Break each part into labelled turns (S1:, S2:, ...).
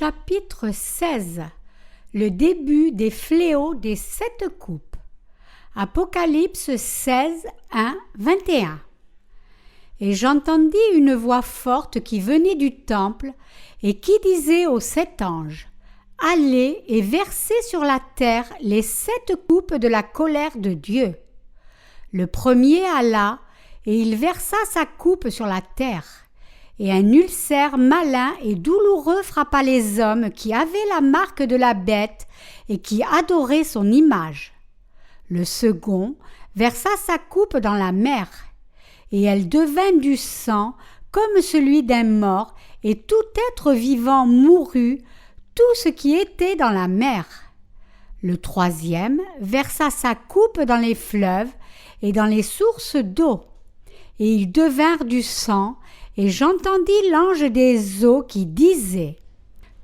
S1: Chapitre 16. Le début des fléaux des 7 coupes. Apocalypse 16, 1, 21. Et j'entendis une voix forte qui venait du temple et qui disait aux 7 anges: Allez et versez sur la terre les 7 coupes de la colère de Dieu. Le premier alla, et il versa sa coupe sur la terre. Et un ulcère malin et douloureux frappa les hommes qui avaient la marque de la bête et qui adoraient son image. Le second versa sa coupe dans la mer, et elle devint du sang comme celui d'un mort, et tout être vivant mourut, tout ce qui était dans la mer. Le troisième versa sa coupe dans les fleuves et dans les sources d'eau, et ils devinrent du sang, et j'entendis l'ange des eaux qui disait: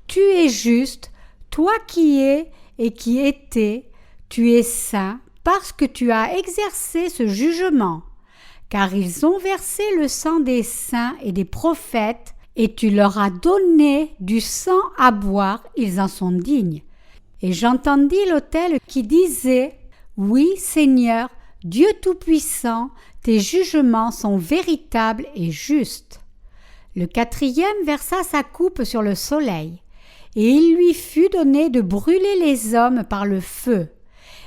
S1: Tu es juste, toi qui es et qui étais, tu es saint, parce que tu as exercé ce jugement. Car ils ont versé le sang des saints et des prophètes, et tu leur as donné du sang à boire, ils en sont dignes. Et j'entendis l'autel qui disait: Oui, Seigneur, Dieu Tout-Puissant, tes jugements sont véritables et justes. Le quatrième versa sa coupe sur le soleil, et il lui fut donné de brûler les hommes par le feu.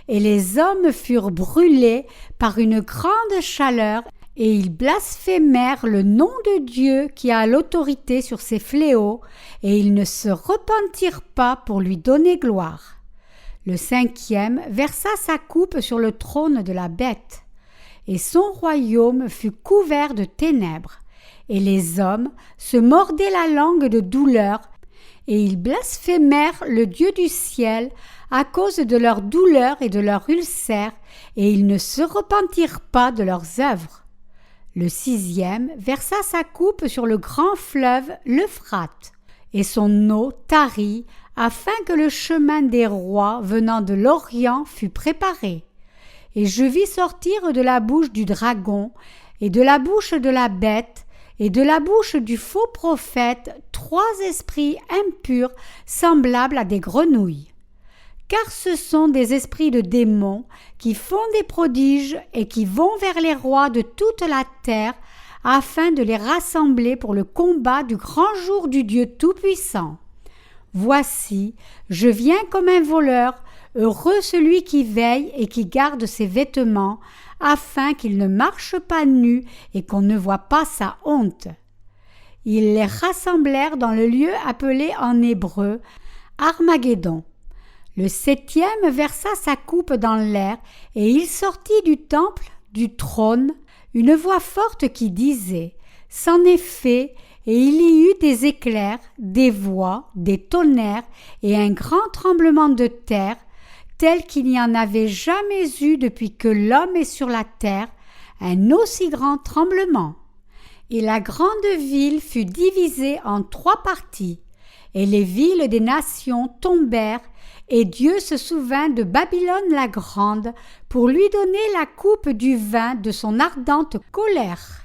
S1: Et les hommes furent brûlés par une grande chaleur, et ils blasphémèrent le nom de Dieu qui a l'autorité sur ces fléaux, et ils ne se repentirent pas pour lui donner gloire. Le cinquième versa sa coupe sur le trône de la bête, et son royaume fut couvert de ténèbres. Et les hommes se mordaient la langue de douleur, et ils blasphémèrent le Dieu du ciel à cause de leur douleur et de leur ulcère, et ils ne se repentirent pas de leurs œuvres. Le sixième versa sa coupe sur le grand fleuve l'Euphrate, et son eau tarit, afin que le chemin des rois venant de l'Orient fût préparé. Et je vis sortir de la bouche du dragon, et de la bouche de la bête, et de la bouche du faux prophète 3 esprits impurs semblables à des grenouilles. Car ce sont des esprits de démons qui font des prodiges et qui vont vers les rois de toute la terre afin de les rassembler pour le combat du grand jour du Dieu Tout-Puissant. Voici, je viens comme un voleur, heureux celui qui veille et qui garde ses vêtements, afin qu'il ne marche pas nu et qu'on ne voit pas sa honte. Ils les rassemblèrent dans le lieu appelé en hébreu Armageddon. Le septième versa sa coupe dans l'air, et il sortit du temple, du trône, une voix forte qui disait: C'en est fait, et il y eut des éclairs, des voix, des tonnerres, et un grand tremblement de terre, tel qu'il n'y en avait jamais eu depuis que l'homme est sur la terre, un aussi grand tremblement. Et la grande ville fut divisée en 3 parties, et les villes des nations tombèrent, et Dieu se souvint de Babylone la grande pour lui donner la coupe du vin de son ardente colère.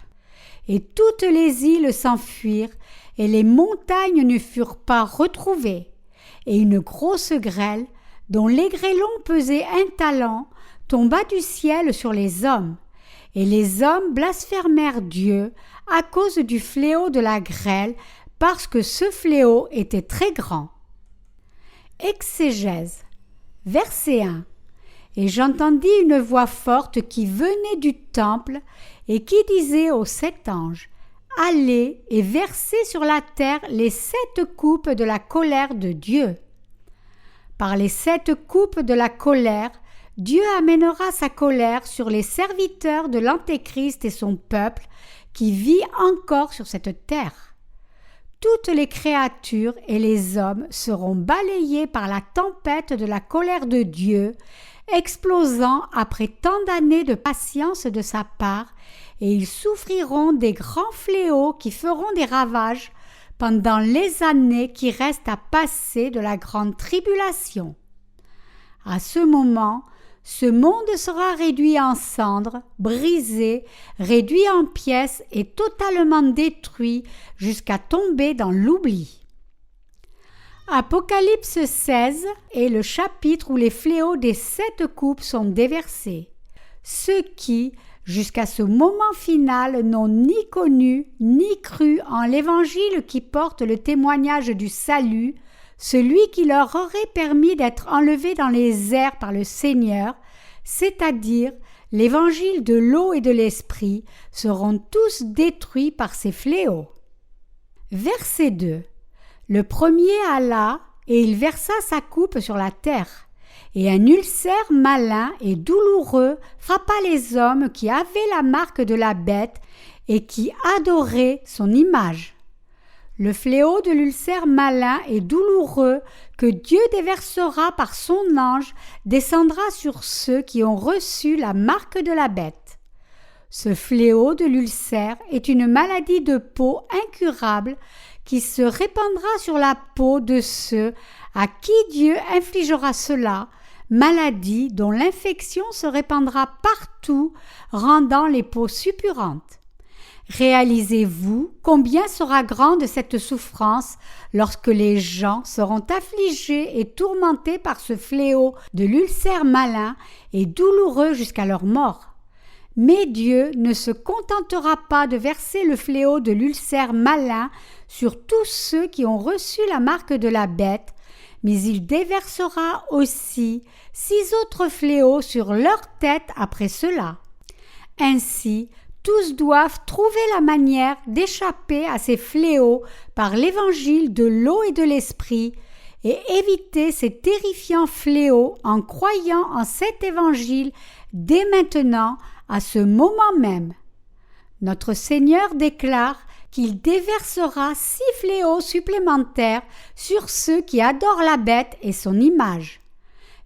S1: Et toutes les îles s'enfuirent, et les montagnes ne furent pas retrouvées, et une grosse grêle, dont les grêlons pesaient 1 talent, tomba du ciel sur les hommes. Et les hommes blasphémèrent Dieu à cause du fléau de la grêle, parce que ce fléau était très grand. Exégèse. Verset 1. Et j'entendis une voix forte qui venait du temple et qui disait aux 7 anges: Allez et versez sur la terre les 7 coupes de la colère de Dieu. Par les 7 coupes de la colère, Dieu amènera sa colère sur les serviteurs de l'Antéchrist et son peuple qui vit encore sur cette terre. Toutes les créatures et les hommes seront balayés par la tempête de la colère de Dieu, explosant après tant d'années de patience de sa part, et ils souffriront des grands fléaux qui feront des ravages pendant les années qui restent à passer de la grande tribulation. À ce moment, ce monde sera réduit en cendres, brisé, réduit en pièces et totalement détruit jusqu'à tomber dans l'oubli. Apocalypse 16 est le chapitre où les fléaux des 7 coupes sont déversés. Ceux qui, jusqu'à ce moment final, n'ont ni connu ni cru en l'évangile qui porte le témoignage du salut, celui qui leur aurait permis d'être enlevés dans les airs par le Seigneur, c'est-à-dire l'évangile de l'eau et de l'esprit, seront tous détruits par ces fléaux. Verset 2. Le premier alla, et il versa sa coupe sur la terre, et un ulcère malin et douloureux frappa les hommes qui avaient la marque de la bête et qui adoraient son image. Le fléau de l'ulcère malin et douloureux que Dieu déversera par son ange descendra sur ceux qui ont reçu la marque de la bête. Ce fléau de l'ulcère est une maladie de peau incurable qui se répandra sur la peau de ceux à qui Dieu infligera cela, maladie dont l'infection se répandra partout, rendant les peaux suppurantes. Réalisez-vous combien sera grande cette souffrance lorsque les gens seront affligés et tourmentés par ce fléau de l'ulcère malin et douloureux jusqu'à leur mort. Mais Dieu ne se contentera pas de verser le fléau de l'ulcère malin sur tous ceux qui ont reçu la marque de la bête, mais il déversera aussi 6 autres fléaux sur leur tête après cela. Ainsi, tous doivent trouver la manière d'échapper à ces fléaux par l'évangile de l'eau et de l'esprit et éviter ces terrifiants fléaux en croyant en cet évangile dès maintenant, à ce moment même. Notre Seigneur déclare qu'il déversera 6 fléaux supplémentaires sur ceux qui adorent la bête et son image.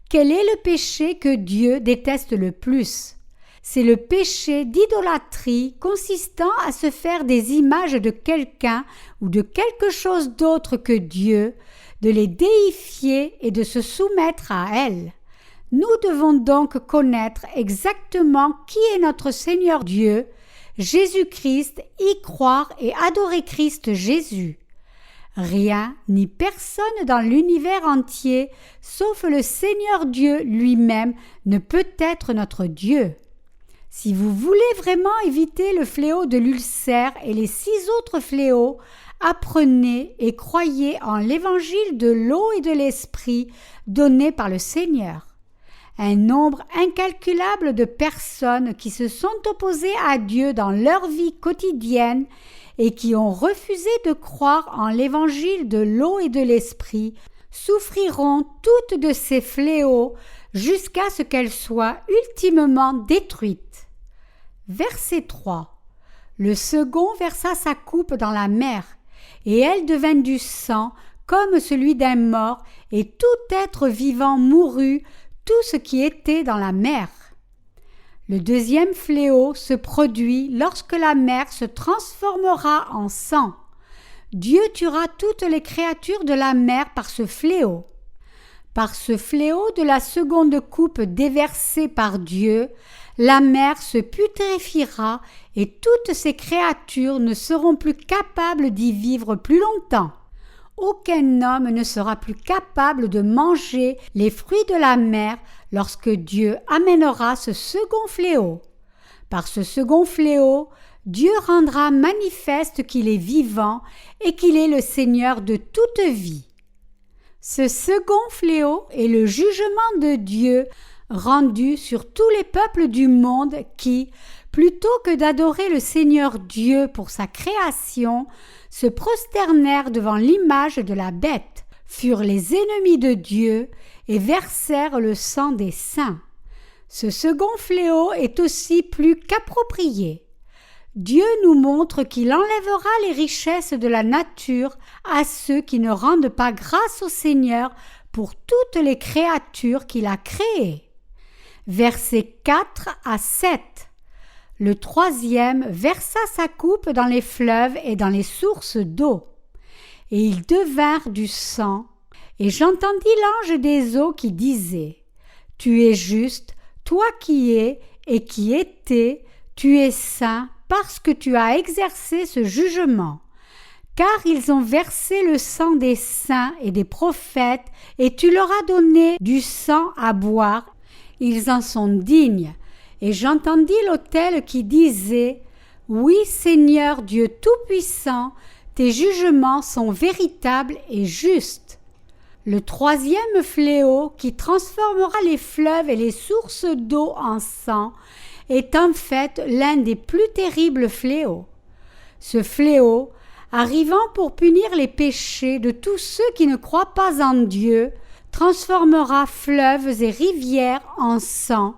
S1: Quel est le péché que Dieu déteste le plus? C'est le péché d'idolâtrie consistant à se faire des images de quelqu'un ou de quelque chose d'autre que Dieu, de les déifier et de se soumettre à elles. Nous devons donc connaître exactement qui est notre Seigneur Dieu, Jésus-Christ, y croire et adorer Christ Jésus. Rien ni personne dans l'univers entier, sauf le Seigneur Dieu lui-même, ne peut être notre Dieu. Si vous voulez vraiment éviter le fléau de l'ulcère et les 6 autres fléaux, apprenez et croyez en l'évangile de l'eau et de l'esprit donné par le Seigneur. Un nombre incalculable de personnes qui se sont opposées à Dieu dans leur vie quotidienne et qui ont refusé de croire en l'évangile de l'eau et de l'esprit souffriront toutes de ces fléaux jusqu'à ce qu'elles soient ultimement détruites. Verset 3. Le second versa sa coupe dans la mer, et elle devint du sang comme celui d'un mort, et tout être vivant mourut, tout ce qui était dans la mer. Le deuxième fléau se produit lorsque la mer se transformera en sang. Dieu tuera toutes les créatures de la mer par ce fléau. Par ce fléau de la seconde coupe déversée par Dieu, la mer se putréfiera et toutes ces créatures ne seront plus capables d'y vivre plus longtemps. Aucun homme ne sera plus capable de manger les fruits de la mer lorsque Dieu amènera ce second fléau. Par ce second fléau, Dieu rendra manifeste qu'il est vivant et qu'il est le Seigneur de toute vie. Ce second fléau est le jugement de Dieu rendu sur tous les peuples du monde qui, plutôt que d'adorer le Seigneur Dieu pour sa création, se prosternèrent devant l'image de la bête, furent les ennemis de Dieu et versèrent le sang des saints. Ce second fléau est aussi plus qu'approprié. Dieu nous montre qu'il enlèvera les richesses de la nature à ceux qui ne rendent pas grâce au Seigneur pour toutes les créatures qu'il a créées. Versets 4 à 7. Le troisième versa sa coupe dans les fleuves et dans les sources d'eau. Et ils devinrent du sang. Et j'entendis l'ange des eaux qui disait : Tu es juste, toi qui es et qui étais, tu es saint parce que tu as exercé ce jugement. car ils ont versé le sang des saints et des prophètes, et tu leur as donné du sang à boire. Ils en sont dignes. Et j'entendis l'autel qui disait « Oui, Seigneur Dieu Tout-Puissant, tes jugements sont véritables et justes. » Le troisième fléau qui transformera les fleuves et les sources d'eau en sang est en fait l'un des plus terribles fléaux. Ce fléau, arrivant pour punir les péchés de tous ceux qui ne croient pas en Dieu, transformera fleuves et rivières en sang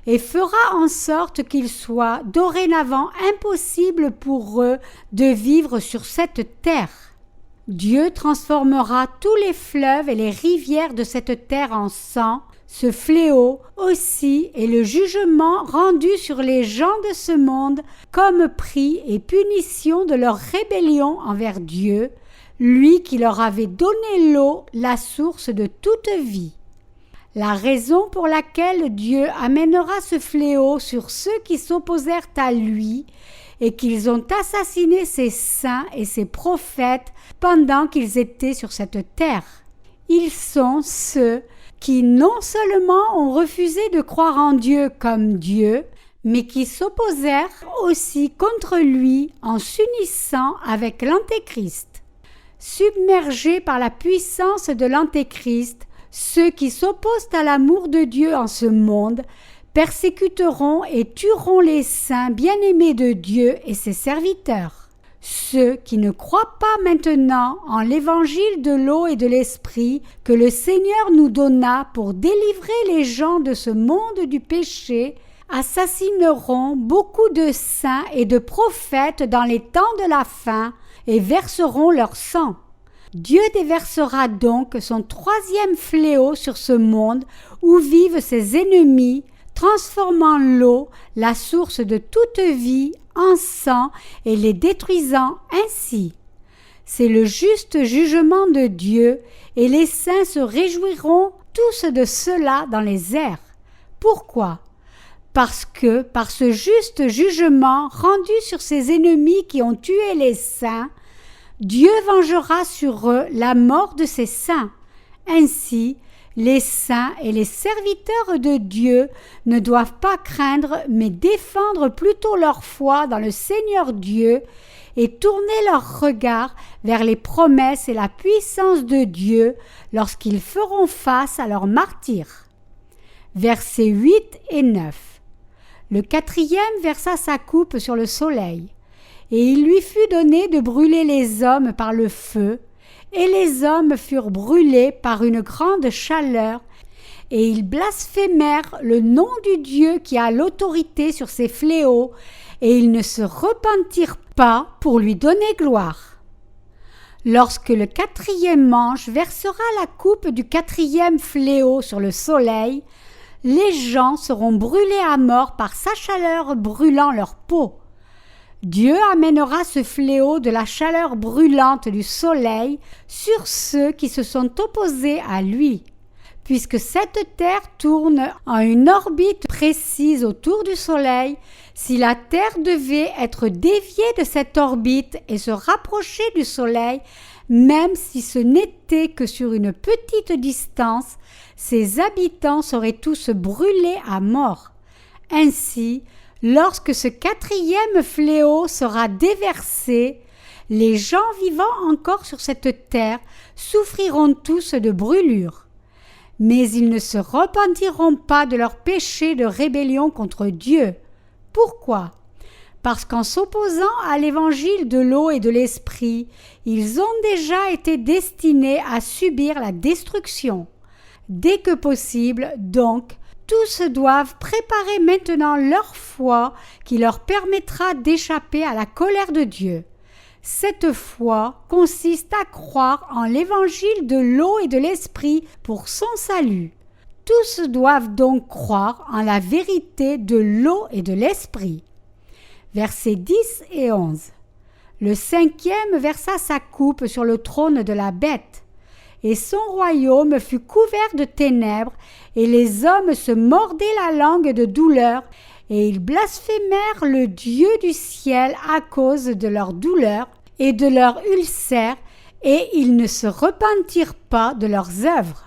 S1: et fera en sorte qu'il soit dorénavant impossible pour eux de vivre sur cette terre. Dieu transformera tous les fleuves et les rivières de cette terre en sang. Ce fléau aussi est le jugement rendu sur les gens de ce monde comme prix et punition de leur rébellion envers Dieu, lui qui leur avait donné l'eau, la source de toute vie. La raison pour laquelle Dieu amènera ce fléau sur ceux qui s'opposèrent à lui et qu'ils ont assassiné ses saints et ses prophètes pendant qu'ils étaient sur cette terre. Ils sont ceux qui non seulement ont refusé de croire en Dieu comme Dieu, mais qui s'opposèrent aussi contre lui en s'unissant avec l'Antéchrist. Submergés par la puissance de l'Antéchrist, ceux qui s'opposent à l'amour de Dieu en ce monde persécuteront et tueront les saints bien-aimés de Dieu et ses serviteurs. Ceux qui ne croient pas maintenant en l'évangile de l'eau et de l'esprit que le Seigneur nous donna pour délivrer les gens de ce monde du péché, assassineront beaucoup de saints et de prophètes dans les temps de la fin et verseront leur sang. Dieu déversera donc son troisième fléau sur ce monde où vivent ses ennemis, transformant l'eau, la source de toute vie, en sang et les détruisant ainsi. C'est le juste jugement de Dieu et les saints se réjouiront tous de cela dans les airs. Pourquoi ? Parce que, par ce juste jugement rendu sur ses ennemis qui ont tué les saints, Dieu vengera sur eux la mort de ses saints. Ainsi, les saints et les serviteurs de Dieu ne doivent pas craindre, mais défendre plutôt leur foi dans le Seigneur Dieu et tourner leur regard vers les promesses et la puissance de Dieu lorsqu'ils feront face à leur martyre. Versets 8 et 9. Le quatrième versa sa coupe sur le soleil. Et il lui fut donné de brûler les hommes par le feu, et les hommes furent brûlés par une grande chaleur, et ils blasphémèrent le nom du Dieu qui a l'autorité sur ces fléaux, et ils ne se repentirent pas pour lui donner gloire. Lorsque le quatrième ange versera la coupe du quatrième fléau sur le soleil, les gens seront brûlés à mort par sa chaleur brûlant leur peau. Dieu amènera ce fléau de la chaleur brûlante du soleil sur ceux qui se sont opposés à lui. Puisque cette terre tourne en une orbite précise autour du soleil, si la terre devait être déviée de cette orbite et se rapprocher du soleil, même si ce n'était que sur une petite distance, ses habitants seraient tous brûlés à mort. Ainsi, lorsque ce quatrième fléau sera déversé, les gens vivant encore sur cette terre souffriront tous de brûlures. Mais ils ne se repentiront pas de leur péché de rébellion contre Dieu. Pourquoi ? Parce qu'en s'opposant à l'évangile de l'eau et de l'esprit, ils ont déjà été destinés à subir la destruction. Dès que possible, donc, tous doivent préparer maintenant leur foi qui leur permettra d'échapper à la colère de Dieu. Cette foi consiste à croire en l'évangile de l'eau et de l'esprit pour son salut. Tous doivent donc croire en la vérité de l'eau et de l'esprit. Versets 10 et 11. Le cinquième versa sa coupe sur le trône de la bête, et son royaume fut couvert de ténèbres, et les hommes se mordaient la langue de douleur, et ils blasphémèrent le Dieu du ciel à cause de leur douleur, et de leurs ulcères, et ils ne se repentirent pas de leurs œuvres.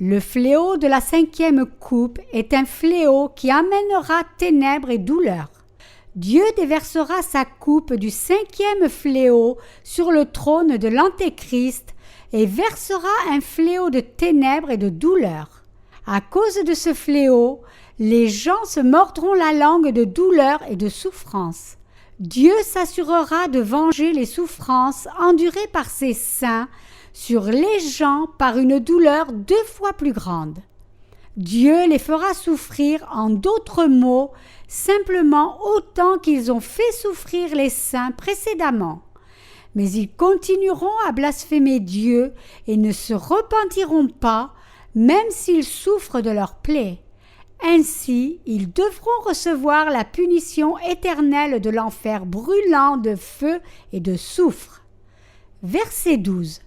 S1: Le fléau de la 5e coupe est un fléau qui amènera ténèbres et douleurs. Dieu déversera sa coupe du 5e fléau sur le trône de l'Antéchrist et versera un fléau de ténèbres et de douleurs. À cause de ce fléau, les gens se mordront la langue de douleur et de souffrance. Dieu s'assurera de venger les souffrances endurées par ses saints sur les gens par une douleur 2 fois plus grande. Dieu les fera souffrir, en d'autres mots, simplement autant qu'ils ont fait souffrir les saints précédemment. Mais ils continueront à blasphémer Dieu et ne se repentiront pas, même s'ils souffrent de leurs plaies. Ainsi, ils devront recevoir la punition éternelle de l'enfer brûlant de feu et de soufre. Verset 12.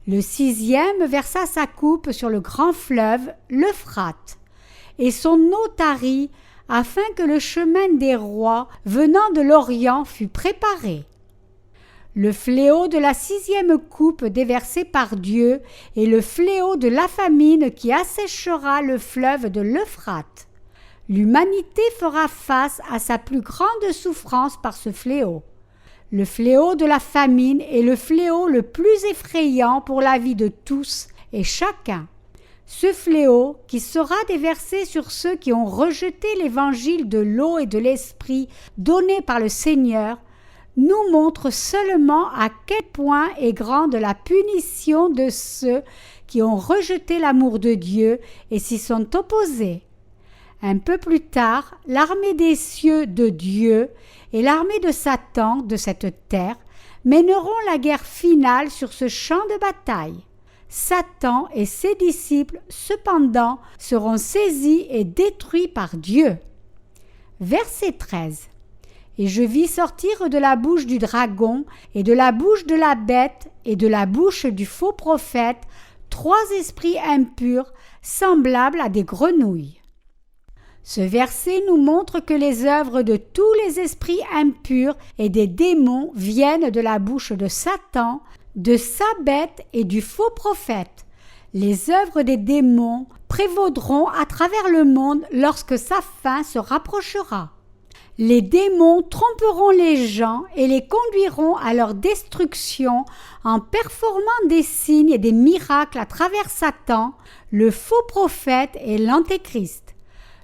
S1: Le 6e versa sa coupe sur le grand fleuve, l'Euphrate, et son eau tarit, afin que le chemin des rois venant de l'Orient fût préparé. Le fléau de la 6e coupe déversée par Dieu est le fléau de la famine qui asséchera le fleuve de l'Euphrate. L'humanité fera face à sa plus grande souffrance par ce fléau. Le fléau de la famine est le fléau le plus effrayant pour la vie de tous et chacun. Ce fléau, qui sera déversé sur ceux qui ont rejeté l'évangile de l'eau et de l'esprit donné par le Seigneur, nous montre seulement à quel point est grande la punition de ceux qui ont rejeté l'amour de Dieu et s'y sont opposés. Un peu plus tard, l'armée des cieux de Dieu et l'armée de Satan de cette terre mèneront la guerre finale sur ce champ de bataille. Satan et ses disciples, cependant, seront saisis et détruits par Dieu. Verset 13. Et je vis sortir de la bouche du dragon et de la bouche de la bête et de la bouche du faux prophète 3 esprits impurs semblables à des grenouilles. Ce verset nous montre que les œuvres de tous les esprits impurs et des démons viennent de la bouche de Satan, de sa bête et du faux prophète. Les œuvres des démons prévaudront à travers le monde lorsque sa fin se rapprochera. Les démons tromperont les gens et les conduiront à leur destruction en performant des signes et des miracles à travers Satan, le faux prophète et l'Antéchrist.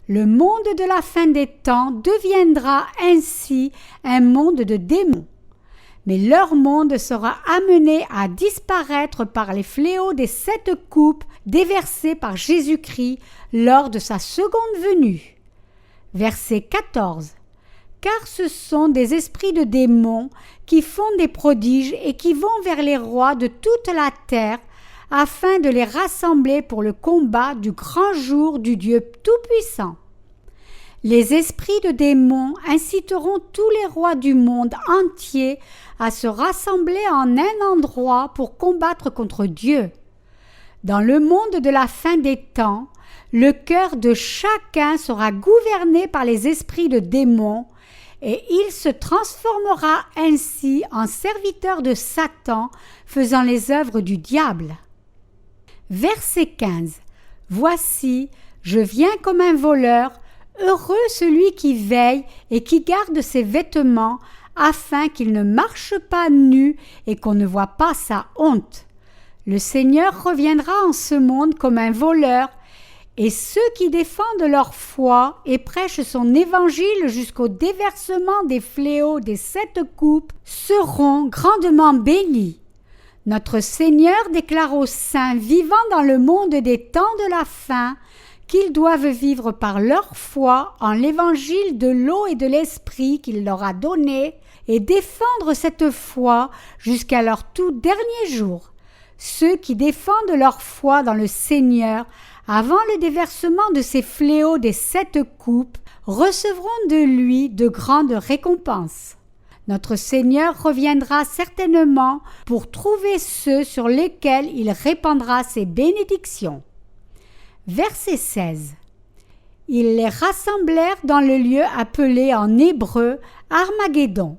S1: Le monde de la fin des temps deviendra ainsi un monde de démons. Mais leur monde sera amené à disparaître par les fléaux des 7 coupes déversées par Jésus-Christ lors de sa seconde venue. Verset 14. Car ce sont des esprits de démons qui font des prodiges et qui vont vers les rois de toute la terre afin de les rassembler pour le combat du grand jour du Dieu Tout-Puissant. Les esprits de démons inciteront tous les rois du monde entier à se rassembler en un endroit pour combattre contre Dieu. Dans le monde de la fin des temps, le cœur de chacun sera gouverné par les esprits de démons et il se transformera ainsi en serviteur de Satan, faisant les œuvres du diable. Verset 15. Voici, je viens comme un voleur, heureux celui qui veille et qui garde ses vêtements, afin qu'il ne marche pas nu et qu'on ne voit pas sa honte. Le Seigneur reviendra en ce monde comme un voleur, et ceux qui défendent leur foi et prêchent son évangile jusqu'au déversement des fléaux des 7 coupes seront grandement bénis. Notre Seigneur déclare aux saints vivant dans le monde des temps de la fin qu'ils doivent vivre par leur foi en l'évangile de l'eau et de l'esprit qu'il leur a donné et défendre cette foi jusqu'à leur tout dernier jour. Ceux qui défendent leur foi dans le Seigneur avant le déversement de ces fléaux des 7 coupes recevront de lui de grandes récompenses. Notre Seigneur reviendra certainement pour trouver ceux sur lesquels il répandra ses bénédictions. Verset 16. Ils les rassemblèrent dans le lieu appelé en hébreu Armageddon.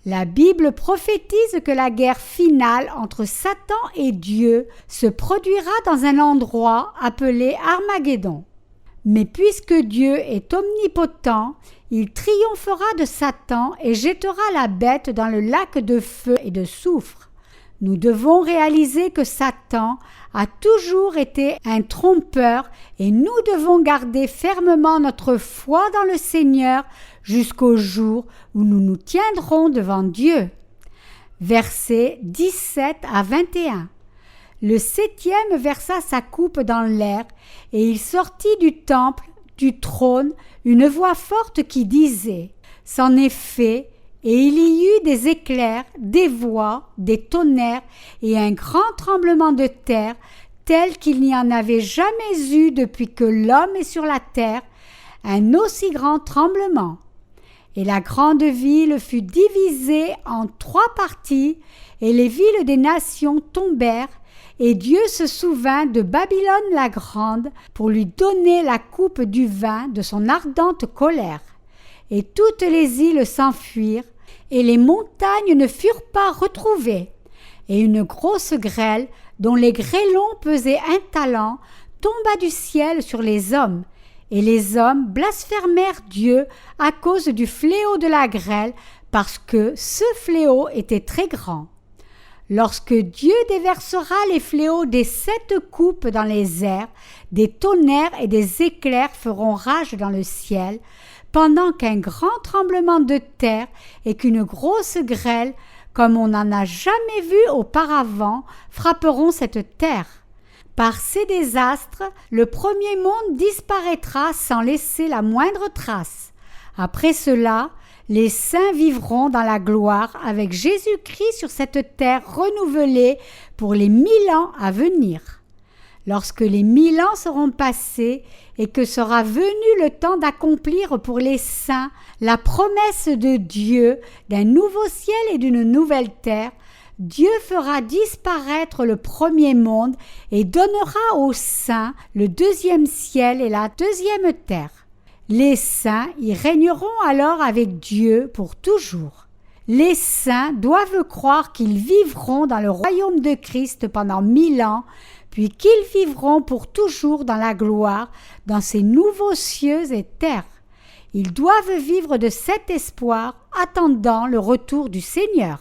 S1: La Bible prophétise que la guerre finale entre Satan et Dieu se produira dans un endroit appelé Armageddon. Mais puisque Dieu est omnipotent, il triomphera de Satan et jettera la bête dans le lac de feu et de soufre. Nous devons réaliser que Satan a toujours été un trompeur et nous devons garder fermement notre foi dans le Seigneur jusqu'au jour où nous nous tiendrons devant Dieu. Versets 17 à 21. Le 7e versa sa coupe dans l'air, et il sortit du temple, du trône, une voix forte qui disait « C'en est fait », et il y eut des éclairs, des voix, des tonnerres, et un grand tremblement de terre, tel qu'il n'y en avait jamais eu depuis que l'homme est sur la terre, un aussi grand tremblement. Et la grande ville fut divisée en 3 parties, et les villes des nations tombèrent, et Dieu se souvint de Babylone la grande pour lui donner la coupe du vin de son ardente colère. Et toutes les îles s'enfuirent, et les montagnes ne furent pas retrouvées. Et une grosse grêle, dont les grêlons pesaient 1 talent, tomba du ciel sur les hommes. Et les hommes blasphémèrent Dieu à cause du fléau de la grêle, parce que ce fléau était très grand. Lorsque Dieu déversera les fléaux des 7 coupes dans les airs, des tonnerres et des éclairs feront rage dans le ciel, pendant qu'un grand tremblement de terre et qu'une grosse grêle, comme on n'en a jamais vu auparavant, frapperont cette terre. Par ces désastres, le premier monde disparaîtra sans laisser la moindre trace. Après cela, les saints vivront dans la gloire avec Jésus-Christ sur cette terre renouvelée pour les 1000 ans à venir. Lorsque les 1000 ans seront passés et que sera venu le temps d'accomplir pour les saints la promesse de Dieu d'un nouveau ciel et d'une nouvelle terre, Dieu fera disparaître le premier monde et donnera aux saints le 2e ciel et la 2e terre. Les saints y régneront alors avec Dieu pour toujours. Les saints doivent croire qu'ils vivront dans le royaume de Christ pendant 1000 ans, puis qu'ils vivront pour toujours dans la gloire, dans ces nouveaux cieux et terres. Ils doivent vivre de cet espoir, attendant le retour du Seigneur.